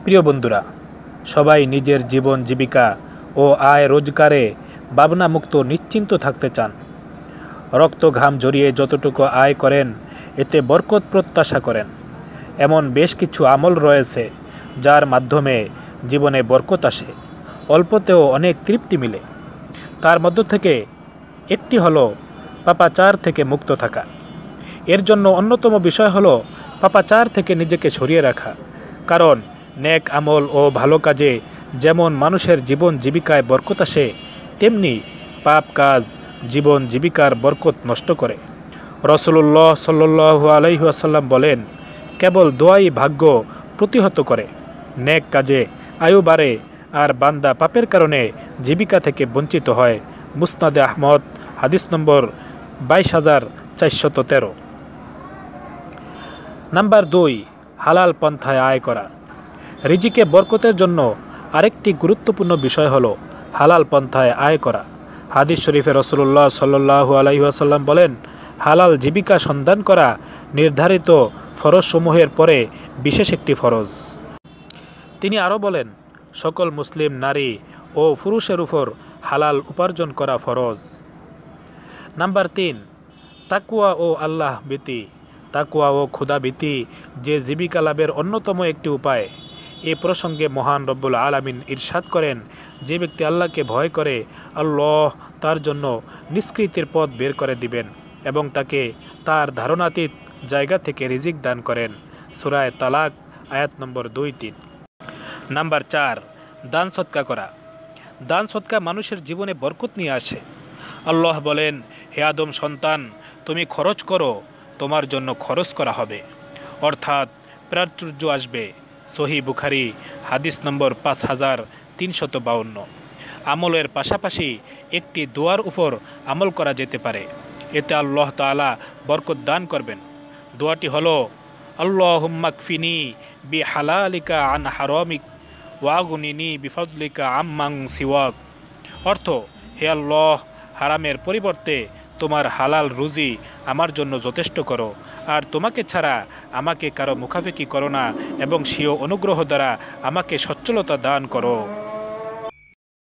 প্রিয় বন্ধুরা, সবাই নিজের জীবন জীবিকা ও আয় রোজগারে ভাবনামুক্ত নিশ্চিন্ত থাকতে চান। রক্ত ঘাম ঝরিয়ে যতটুকু আয় করেন এতে বরকত প্রত্যাশা করেন। এমন বেশ কিছু আমল রয়েছে যার মাধ্যমে জীবনে বরকত আসে, অল্পতেও অনেক তৃপ্তি মিলে। তার মধ্য থেকে একটি হলো পাপাচার থেকে মুক্ত থাকা। এর জন্য অন্যতম বিষয় হলো পাপাচার থেকে নিজেকে সরিয়ে রাখা। কারণ নেক আমল ও ভালো কাজে যেমন মানুষের জীবন জীবিকায় বরকত আসে, তেমনি পাপ কাজ জীবন জীবিকার বরকত নষ্ট করে। রাসূলুল্লাহ সাল্লাল্লাহু আলাইহি ওয়াসাল্লাম বলেন, কেবল দোয়াই ভাগ্য প্রতিহত করে। নেক কাজে আয়ু বাড়ে আর বান্দা পাপের কারণে জীবিকা থেকে বঞ্চিত হয়। মুসনাদে আহমদ, হাদিস নম্বর 22,413। নাম্বার 2, হালাল পন্থায় আয় করা। রিজিকে বরকতের জন্য আরেকটি গুরুত্বপূর্ণ বিষয় হলো হালাল পন্থায় আয় করা। হাদিস শরীফে রাসূলুল্লাহ সাল্লাল্লাহু আলাইহি ওয়াসাল্লাম বলেন, হালাল জীবিকা সন্ধান করা নির্ধারিত ফরজসমূহের পরে বিশেষ একটি ফরজ। তিনি আরও বলেন, সকল মুসলিম নারী ও পুরুষের উপর হালাল উপার্জন করা ফরজ। নাম্বার 3, তাকওয়া ও আল্লাহ ভীতি। তাকওয়া ও ক্ষুধাভীতি যে জীবিকা লাভের অন্যতম একটি উপায়। এ প্রসঙ্গে মহান রব্বুল আলামিন ইরশাদ করেন, যে ব্যক্তি আল্লাহকে ভয় করে আল্লাহ তার জন্য নিষ্কৃতির পথ বের করে দিবেন এবং তাকে তার ধারণাতীত জায়গা থেকে রিজিক দান করেন। সূরা তালাক আয়াত নম্বর 2-3। নাম্বার 4, দান সদকা করা। দান সদকা মানুষের জীবনে বরকত নিয়ে আসে। আল্লাহ বলেন, হে আদম সন্তান, তুমি খরচ করো, তোমার জন্য খরচ করা হবে, অর্থাৎ প্রাচুর্য আসবে। সহিহ বুখারী, হাদিস নম্বর 5352। আমলের পাশাপাশি একটি দোয়ার উপর আমল করা যেতে পারে, এতে আল্লাহ তাআলা বরকত দান করবেন। দোয়াটি হলো, আল্লাহুম্মা কফিনি বিহালালিকা আন হারামিক ওয়াগনিনি বিফদলিকা আম্মান সিওয়াক। অর্থ, হে আল্লাহ, হারামের পরিবর্তে তোমার হালাল রুজি আমার জন্য যথেষ্ট করো, আর তোমাকে ছাড়া আমাকে কারো মুখাফেকি করো না, এবং স্বীয় অনুগ্রহ দ্বারা আমাকে সচ্ছলতা দান করো।